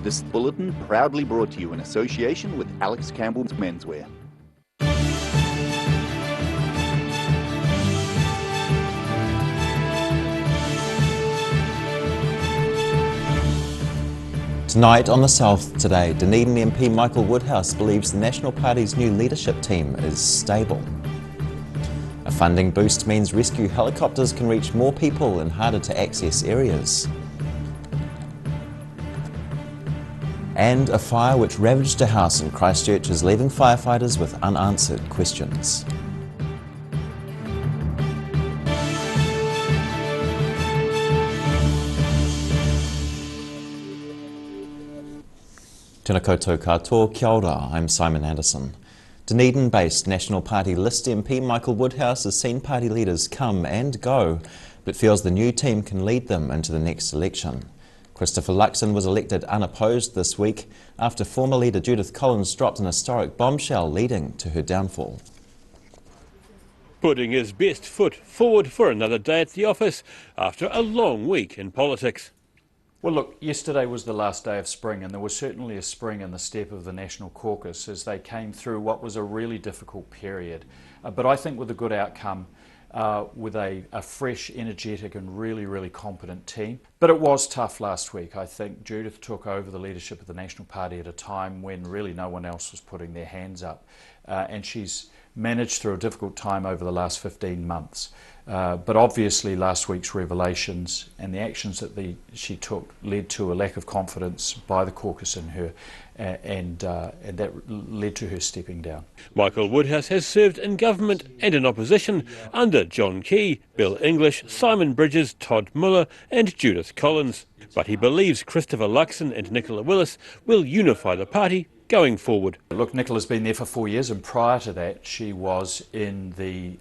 This bulletin proudly brought to you in association with Alex Campbell's Menswear. Tonight on The South Today, Dunedin MP Michael Woodhouse believes the National Party's new leadership team is stable. A funding boost means rescue helicopters can reach more people in harder to access areas. And a fire which ravaged a house in Christchurch is leaving firefighters with unanswered questions. Tēnā koutou katoa, kia ora, I'm Simon Anderson. Dunedin-based National Party List MP Michael Woodhouse has seen party leaders come and go, but feels the new team can lead them into the next election. Christopher Luxon was elected unopposed this week after former leader Judith Collins dropped an historic bombshell leading to her downfall. Putting his best foot forward for another day at the office after a long week in politics. Well, look, yesterday was the last day of spring, and there was certainly a spring in the step of the National Caucus as they came through what was a really difficult period. But I think with a good outcome, with a fresh, energetic and really competent team. But it was tough last week. I think Judith took over the leadership of the National Party at a time when really no one else was putting their hands up. And she's managed through a difficult time over the last 15 months. But obviously last week's revelations and the actions that she took led to a lack of confidence by the caucus in her, and that led to her stepping down. Michael Woodhouse has served in government and in opposition under John Key, Bill English, Simon Bridges, Todd Muller and Judith Collins. But he believes Christopher Luxon and Nicola Willis will unify the party going forward. Look, Nicola's been there for 4 years, and prior to that she was in the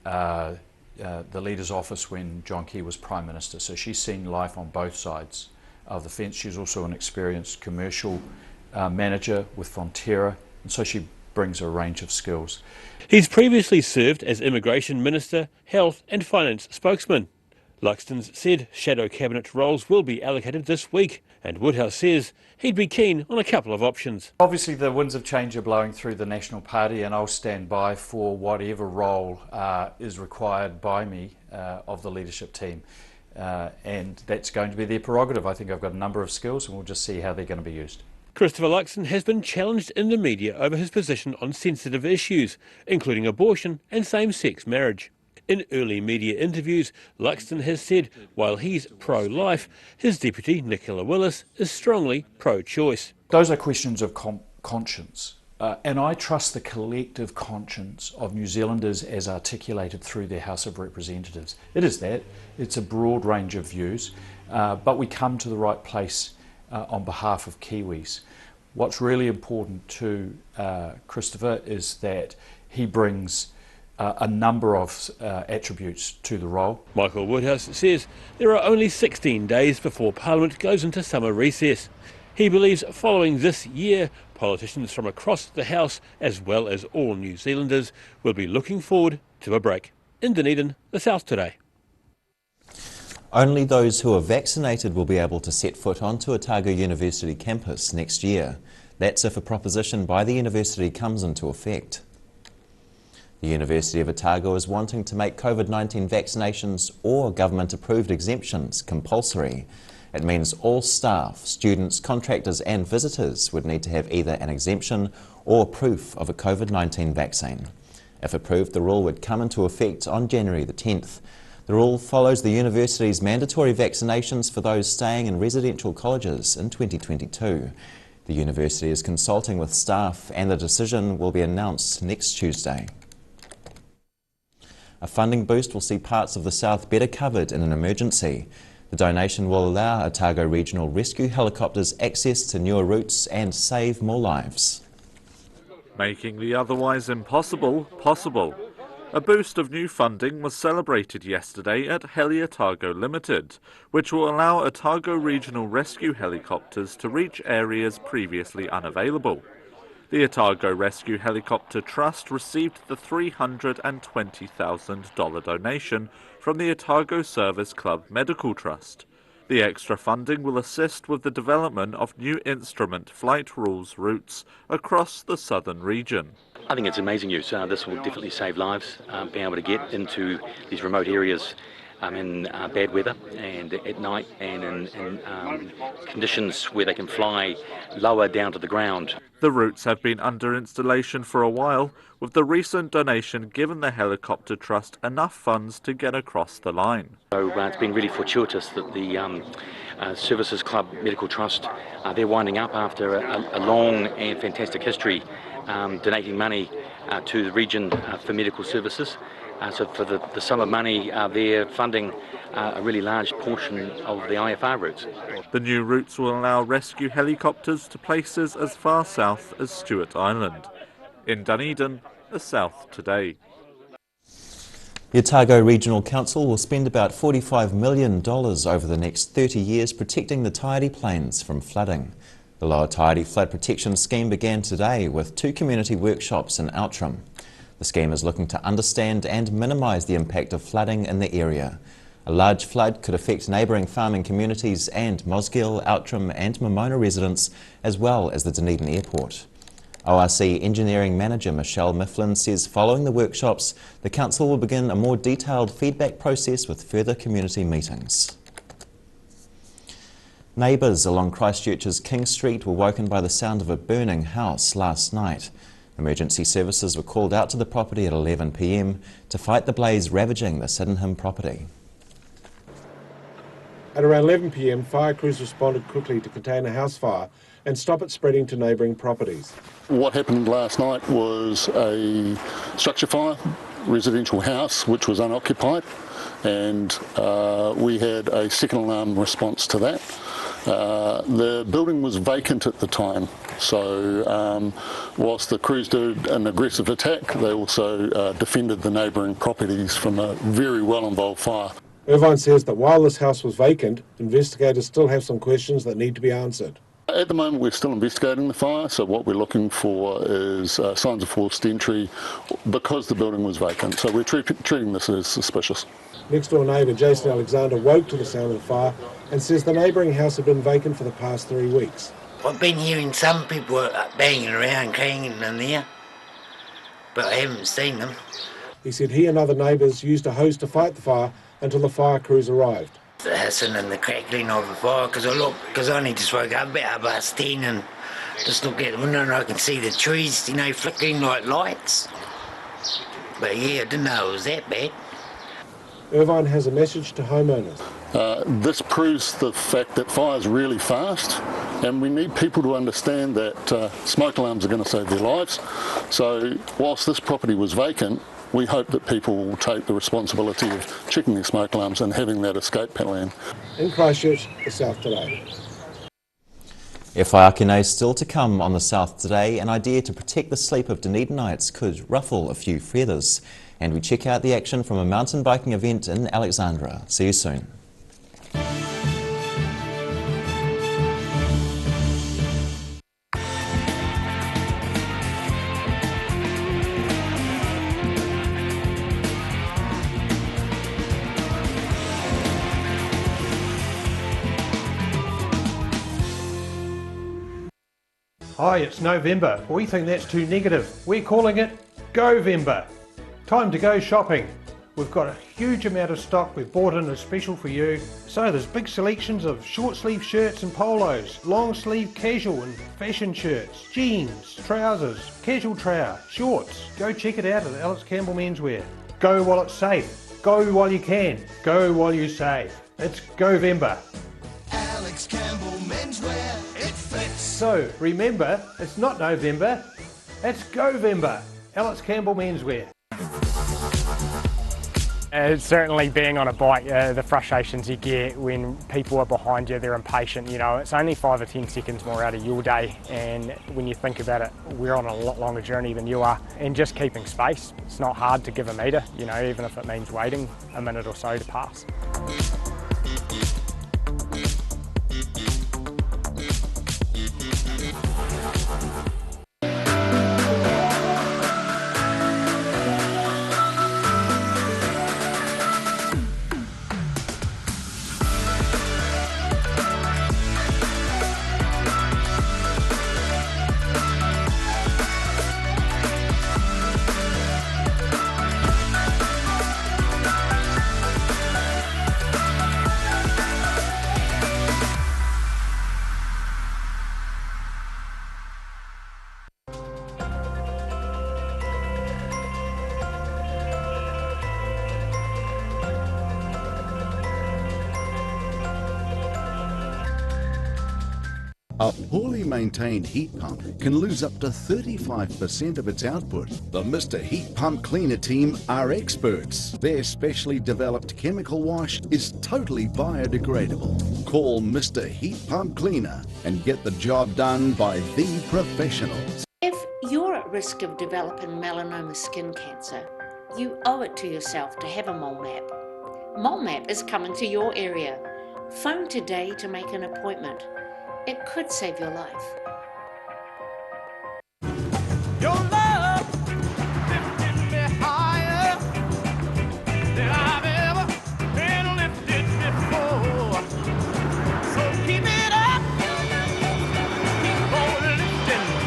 leader's office when John Key was Prime Minister, so she's seen life on both sides of the fence. She's also an experienced commercial manager with Fonterra, and so she brings a range of skills. He's previously served as Immigration Minister, Health and Finance Spokesman. Luxon said shadow cabinet roles will be allocated this week, and Woodhouse says he'd be keen on a couple of options. Obviously the winds of change are blowing through the National Party, and I'll stand by for whatever role is required by me of the leadership team. And that's going to be their prerogative. I think I've got a number of skills, and we'll just see how they're going to be used. Christopher Luxon has been challenged in the media over his position on sensitive issues, including abortion and same-sex marriage. In early media interviews, Luxon has said while he's pro-life, his deputy, Nicola Willis, is strongly pro-choice. Those are questions of conscience, and I trust the collective conscience of New Zealanders as articulated through their House of Representatives. It is that. It's a broad range of views, but we come to the right place on behalf of Kiwis. What's really important to Christopher is that he brings a number of attributes to the role. Michael Woodhouse says there are only 16 days before Parliament goes into summer recess. He believes following this year, politicians from across the House, as well as all New Zealanders, will be looking forward to a break. In Dunedin, The South Today. Only those who are vaccinated will be able to set foot onto Otago University campus next year. That's if a proposition by the university comes into effect. The University of Otago is wanting to make COVID-19 vaccinations or government-approved exemptions compulsory. It means all staff, students, contractors and visitors would need to have either an exemption or proof of a COVID-19 vaccine. If approved, the rule would come into effect on January the 10th. The rule follows the university's mandatory vaccinations for those staying in residential colleges in 2022. The university is consulting with staff, and the decision will be announced next Tuesday. A funding boost will see parts of the south better covered in an emergency. The donation will allow Otago Regional Rescue Helicopters access to newer routes and save more lives. Making the otherwise impossible possible. A boost of new funding was celebrated yesterday at Heli Otago Limited, which will allow Otago Regional Rescue Helicopters to reach areas previously unavailable. The Otago Rescue Helicopter Trust received the $320,000 donation from the Otago Service Club Medical Trust. The extra funding will assist with the development of new instrument flight rules routes across the southern region. I think it's amazing news. This will definitely save lives, being able to get into these remote areas in bad weather and at night and in conditions where they can fly lower down to the ground. The routes have been under installation for a while, with the recent donation given the Helicopter Trust enough funds to get across the line. So it's been really fortuitous that the Services Club Medical Trust, they're winding up after a long and fantastic history, donating money to the region for medical services. So for the sum of money, they're funding a really large portion of the IFR routes. The new routes will allow rescue helicopters to places as far south as Stewart Island. In Dunedin, the South Today. The Otago Regional Council will spend about $45 million over the next 30 years protecting the Taieri Plains from flooding. The Lower Taieri Flood Protection Scheme began today with 2 community workshops in Outram. The scheme is looking to understand and minimise the impact of flooding in the area. A large flood could affect neighbouring farming communities and Mosgiel, Outram and Momona residents, as well as the Dunedin Airport. ORC Engineering Manager Michelle Mifflin says following the workshops, the Council will begin a more detailed feedback process with further community meetings. Neighbours along Christchurch's King Street were woken by the sound of a burning house last night. Emergency services were called out to the property at 11 p.m. to fight the blaze ravaging the Sydenham property. At around 11 p.m, fire crews responded quickly to contain a house fire and stop it spreading to neighbouring properties. What happened last night was a structure fire, residential house which was unoccupied, and we had a second alarm response to that. The building was vacant at the time, so whilst the crews did an aggressive attack, they also defended the neighbouring properties from a very well involved fire. Irvine says that while this house was vacant, investigators still have some questions that need to be answered. At the moment we're still investigating the fire, so what we're looking for is signs of forced entry because the building was vacant, so we're treating this as suspicious. Next door neighbour Jason Alexander woke to the sound of the fire and says the neighbouring house had been vacant for the past 3 weeks. I've been hearing some people banging around, clanging in there, but I haven't seen them. He said he and other neighbours used a hose to fight the fire until the fire crews arrived. The hissing and the crackling of the fire, because I only just woke up about 10 and just look out the window and I can see the trees, flickering like lights. But yeah, I didn't know it was that bad. Irvine has a message to homeowners. This proves the fact that fire's really fast, and we need people to understand that smoke alarms are going to save their lives. So whilst this property was vacant, we hope that people will take the responsibility of checking their smoke alarms and having that escape plan. In Christchurch, the South Today. Whaiakine still to come on the South Today. An idea to protect the sleep of Dunedinites could ruffle a few feathers. And we check out the action from a mountain biking event in Alexandra. See you soon. Hi, it's November. We think that's too negative. We're calling it Govember. Time to go shopping. We've got a huge amount of stock we've bought in as special for you. So there's big selections of short sleeve shirts and polos, long sleeve casual and fashion shirts, jeans, trousers, casual trousers, shorts. Go check it out at Alex Campbell Menswear. Go while it's safe. Go while you can. Go while you save. It's Govember. Alex Campbell Menswear, it fits. So remember, it's not November, it's Govember. Alex Campbell Menswear. It's certainly being on a bike, the frustrations you get when people are behind you, they're impatient, it's only 5 or 10 seconds more out of your day, and when you think about it, we're on a lot longer journey than you are, and just keeping space. It's not hard to give a metre, even if it means waiting a minute or so to pass. A poorly maintained heat pump can lose up to 35% of its output. The Mr. Heat Pump Cleaner team are experts. Their specially developed chemical wash is totally biodegradable. Call Mr. Heat Pump Cleaner and get the job done by the professionals. If you're at risk of developing melanoma skin cancer, you owe it to yourself to have a mole map. Mole map is coming to your area. Phone today to make an appointment. It could save your life. Your love lifted me higher than I've ever been lifted before. So keep it up, keep on lifting.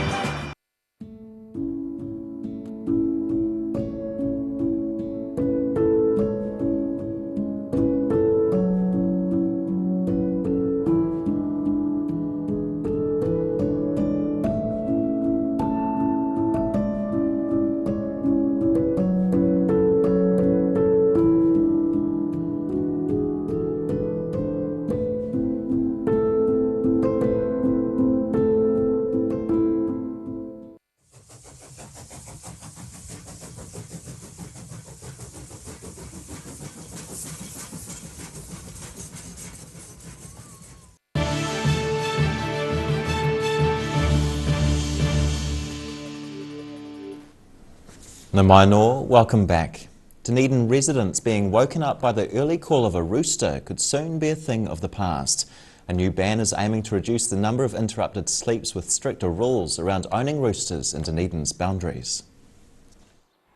Namainor, welcome back. Dunedin residents being woken up by the early call of a rooster could soon be a thing of the past. A new ban is aiming to reduce the number of interrupted sleeps with stricter rules around owning roosters in Dunedin's boundaries.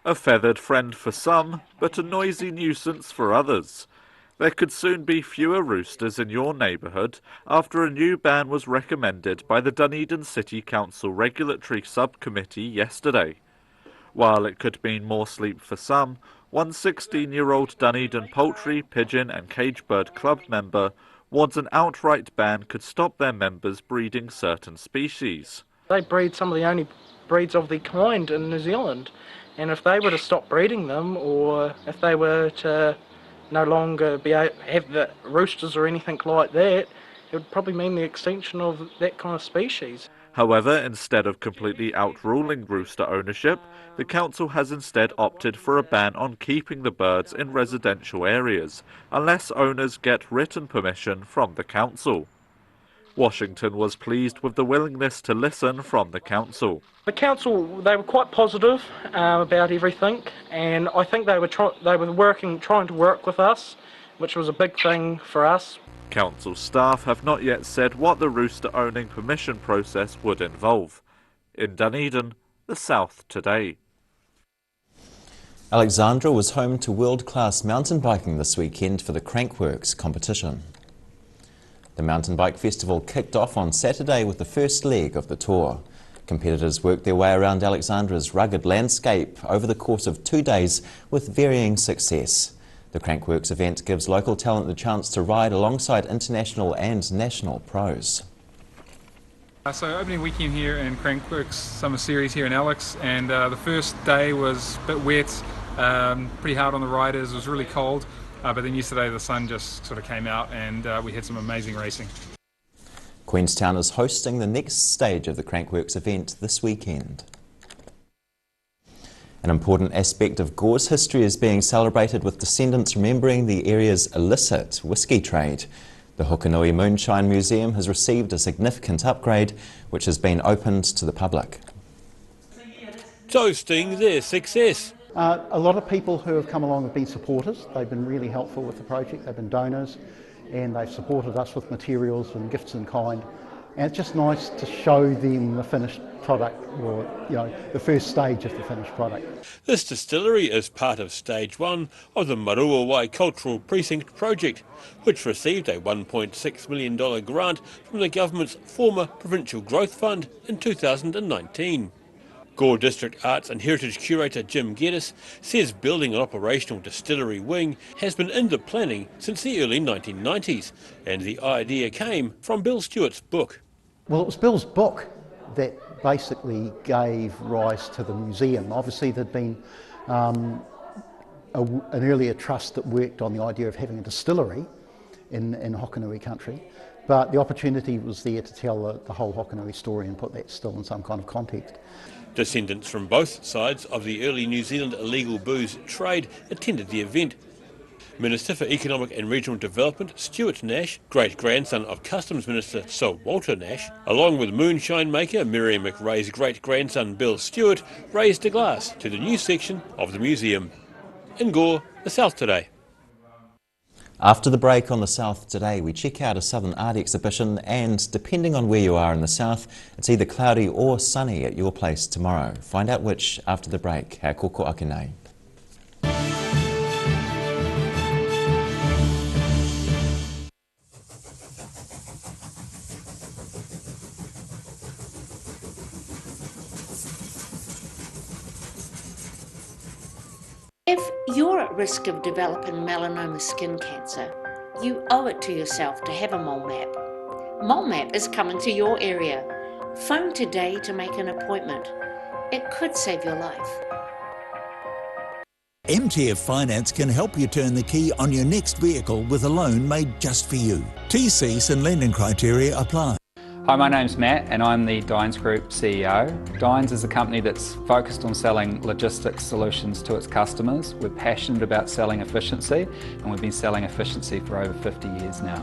A feathered friend for some, but a noisy nuisance for others. There could soon be fewer roosters in your neighbourhood after a new ban was recommended by the Dunedin City Council Regulatory Subcommittee yesterday. While it could mean more sleep for some, one 16-year-old Dunedin Poultry, Pigeon and Cage Bird Club member warns an outright ban could stop their members breeding certain species. They breed some of the only breeds of the kind in New Zealand, and if they were to stop breeding them, or if they were to no longer have the roosters or anything like that, it would probably mean the extinction of that kind of species. However, instead of completely outruling rooster ownership, the council has instead opted for a ban on keeping the birds in residential areas, unless owners get written permission from the council. Washington was pleased with the willingness to listen from the council. The council, they were quite positive about everything, and I think they were trying to work with us, which was a big thing for us. Council staff have not yet said what the rooster owning permission process would involve. In Dunedin, the South Today. Alexandra was home to world-class mountain biking this weekend for the Crankworx competition. The mountain bike festival kicked off on Saturday with the first leg of the tour. Competitors worked their way around Alexandra's rugged landscape over the course of 2 days with varying success. The Crankworx event gives local talent the chance to ride alongside international and national pros. So opening weekend here in Crankworx Summer Series here in Alex, and the first day was a bit wet, pretty hard on the riders, it was really cold, but then yesterday the sun just sort of came out and we had some amazing racing. Queenstown is hosting the next stage of the Crankworx event this weekend. An important aspect of Gore's history is being celebrated with descendants remembering the area's illicit whisky trade. The Bay Moonshine Museum has received a significant upgrade which has been opened to the public. Toasting their success. A lot of people who have come along have been supporters. They've been really helpful with the project. They've been donors and they've supported us with materials and gifts in kind. And it's just nice to show them the finished product, or the first stage of the finished product. This distillery is part of stage 1 of the Maruawai Cultural Precinct project, which received a $1.6 million grant from the government's former Provincial Growth Fund in 2019. Gore District Arts and Heritage Curator Jim Geddes says building an operational distillery wing has been in the planning since the early 1990s, and the idea came from Bill Stewart's book. Well, it was Bill's book that basically gave rise to the museum. Obviously there'd been an earlier trust that worked on the idea of having a distillery in Hokonui country, but the opportunity was there to tell the whole Hokanui story and put that still in some kind of context. Descendants from both sides of the early New Zealand illegal booze trade attended the event. Minister for Economic and Regional Development Stuart Nash, great-grandson of Customs Minister Sir Walter Nash, along with moonshine maker Miriam McRae's great-grandson Bill Stewart, raised a glass to the new section of the museum. In Gore, the South Today. After the break on the South Today, we check out a southern art exhibition, and depending on where you are in the south, it's either cloudy or sunny at your place tomorrow. Find out which after the break. Hea koko ake nei. If you're at risk of developing melanoma skin cancer, you owe it to yourself to have a mole map. Mole map is coming to your area. Phone today to make an appointment. It could save your life. MTF Finance can help you turn the key on your next vehicle with a loan made just for you. TCs and lending criteria apply. Hi, my name's Matt and I'm the Dines Group CEO. Dines is a company that's focused on selling logistics solutions to its customers. We're passionate about selling efficiency, and we've been selling efficiency for over 50 years now.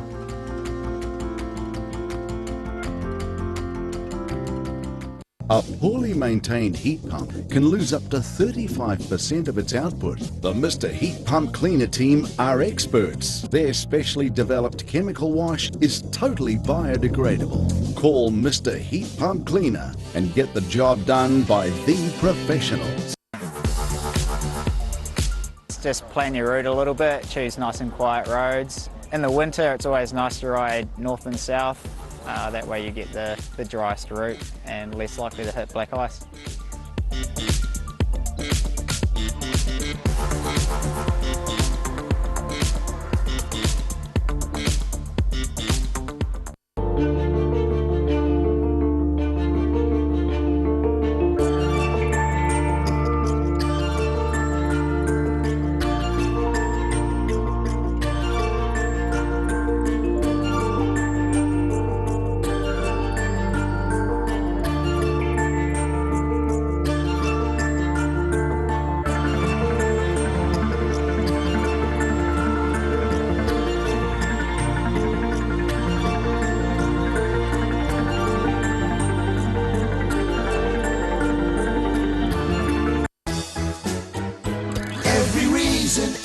A poorly maintained heat pump can lose up to 35% of its output. The Mr. Heat Pump Cleaner team are experts. Their specially developed chemical wash is totally biodegradable. Call Mr. Heat Pump Cleaner and get the job done by the professionals. Just plan your route a little bit, choose nice and quiet roads. In the winter, it's always nice to ride north and south. That way you get the driest route and less likely to hit black ice.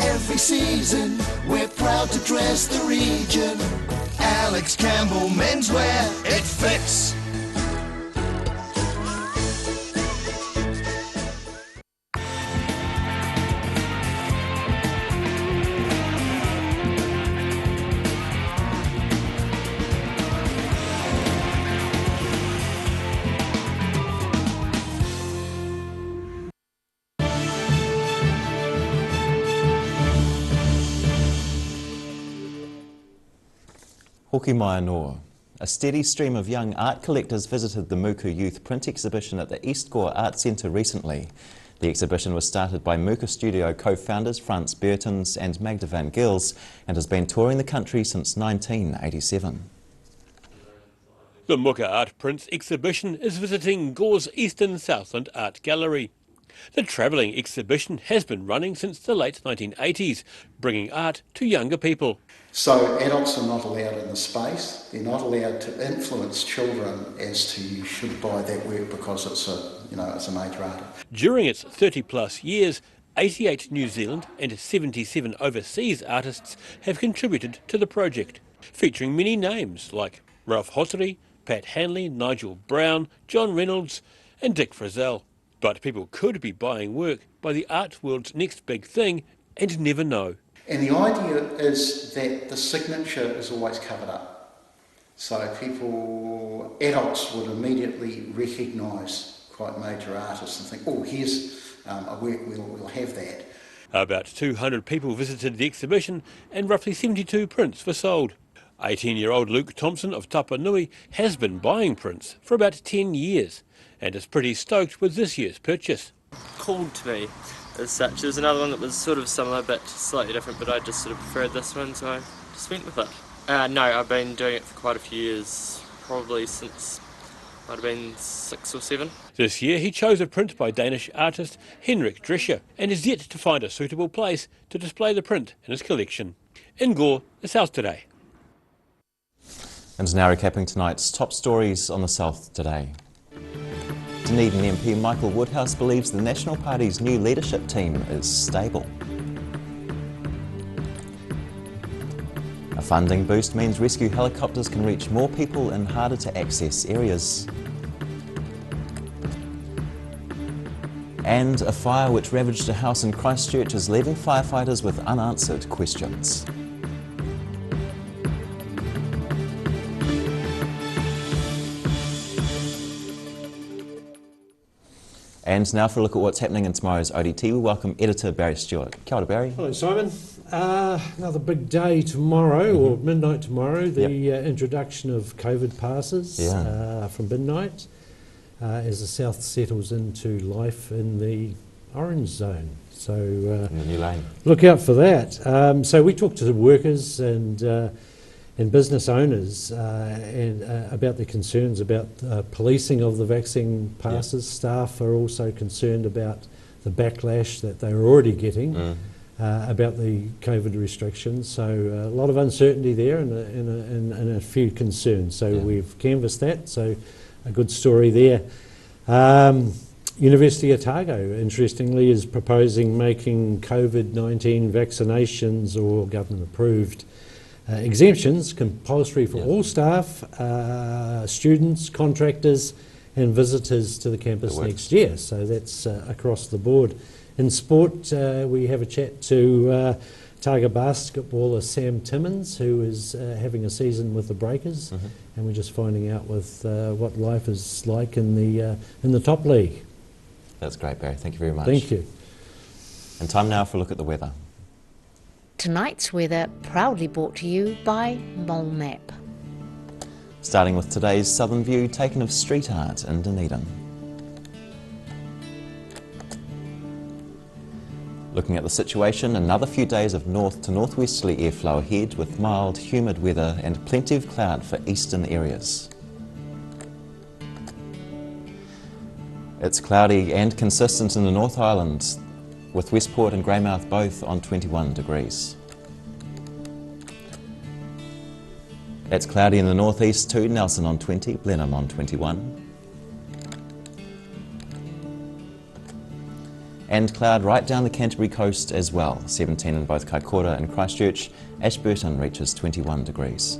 Every season, we're proud to dress the region. Alex Campbell menswear, it fits. Hoki mai anō. A steady stream of young art collectors visited the Muku Youth Print exhibition at the East Gore Art Centre recently. The exhibition was started by Muku Studio co-founders Frans Bertens and Magda van Gils and has been touring the country since 1987. The Muku Art Prince exhibition is visiting Gore's Eastern Southland Art Gallery. The travelling exhibition has been running since the late 1980s, bringing art to younger people. So adults are not allowed in the space. They're not allowed to influence children as to you should buy that work because it's a major art. During its 30-plus years, 88 New Zealand and 77 overseas artists have contributed to the project, featuring many names like Ralph Hottery, Pat Hanley, Nigel Brown, John Reynolds and Dick Frizzell. But people could be buying work by the art world's next big thing and never know. And the idea is that the signature is always covered up. So adults would immediately recognise quite major artists and think, oh, here's a work, we'll have that. About 200 people visited the exhibition and roughly 72 prints were sold. 18-year-old Luke Thompson of Tapanui has been buying prints for about 10 years and is pretty stoked with this year's purchase. Called to me as such. There was another one that was sort of similar but slightly different, but I just sort of preferred this one, so I just went with it. No, I've been doing it for quite a few years, probably since might have been 6 or 7. This year he chose a print by Danish artist Henrik Drescher and is yet to find a suitable place to display the print in his collection. In Gore, the South Today. And now recapping tonight's top stories on the South Today. Dunedin MP Michael Woodhouse believes the National Party's new leadership team is stable. A funding boost means rescue helicopters can reach more people in harder to access areas. And a fire which ravaged a house in Christchurch is leaving firefighters with unanswered questions. And now for a look at what's happening in tomorrow's ODT, we welcome editor Barry Stewart. Kia ora, Barry. Hello, Simon. Another big day tomorrow, or midnight tomorrow, the introduction of COVID passes from midnight as the South settles into life in the orange zone. So in the new lane. Look out for that. So we talked to the workers and business owners about their concerns about policing of the vaccine passes. Staff are also concerned about the backlash that they're already getting about the COVID restrictions. So a lot of uncertainty there and a few concerns. So we've canvassed that, so a good story there. University of Otago, interestingly, is proposing making COVID-19 vaccinations or government-approved exemptions compulsory for all staff, students, contractors and visitors to the campus next year. So that's across the board. In sport, we have a chat to Otago basketballer Sam Timmins, who is having a season with the Breakers, and we're just finding out with what life is like in the top league. That's great, Barry. Thank you very much. Thank you. And time now for a look at the weather. Tonight's weather proudly brought to you by Mole Map. Starting with today's southern view taken of street art in Dunedin. Looking at the situation, another few days of north to northwesterly airflow ahead with mild, humid weather and plenty of cloud for eastern areas. It's cloudy and consistent in the North Island, with Westport and Greymouth both on 21 degrees. It's cloudy in the northeast too, Nelson on 20, Blenheim on 21. And cloud right down the Canterbury coast as well, 17 in both Kaikoura and Christchurch. Ashburton reaches 21 degrees.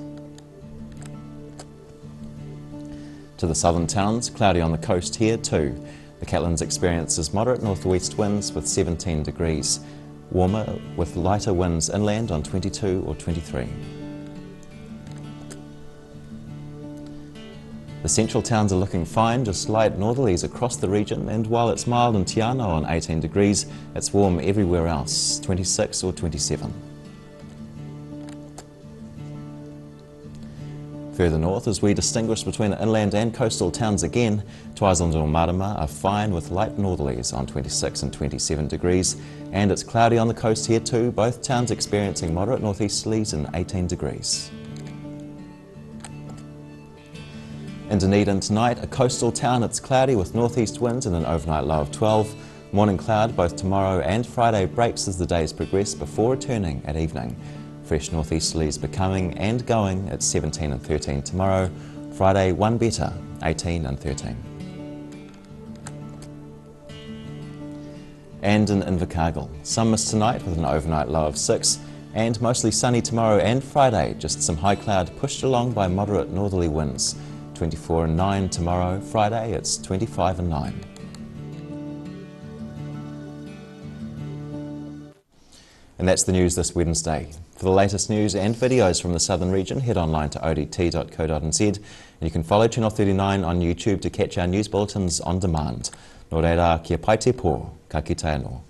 To the southern towns, cloudy on the coast here too. The Catlins experiences moderate northwest winds with 17 degrees, warmer with lighter winds inland on 22 or 23. The central towns are looking fine, just light northerlies across the region, and while it's mild in Te Anau on 18 degrees, it's warm everywhere else, 26 or 27. Further north, as we distinguish between the inland and coastal towns again, Twizeland or Marama are fine with light northerlies on 26 and 27 degrees, and it's cloudy on the coast here too, both towns experiencing moderate northeasterlies and 18 degrees. In Dunedin tonight, a coastal town, it's cloudy with northeast winds and an overnight low of 12. Morning cloud both tomorrow and Friday breaks as the days progress before returning at evening. Fresh northeasterlies becoming and going at 17 and 13 tomorrow. Friday, one better, 18 and 13. And in Invercargill, sun mist tonight with an overnight low of 6, and mostly sunny tomorrow and Friday, just some high cloud pushed along by moderate northerly winds. 24 and 9 tomorrow. Friday, it's 25 and 9. And that's the news this Wednesday. For the latest news and videos from the southern region, head online to odt.co.nz, and you can follow Channel 39 on YouTube to catch our news bulletins on demand. Nō reira, kia pai te pō, ka kite anō.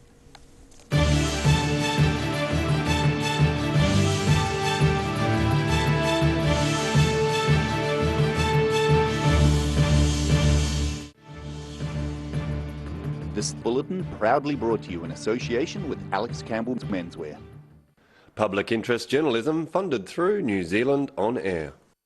This bulletin proudly brought to you in association with Alex Campbell's Menswear. Public interest journalism funded through New Zealand On Air.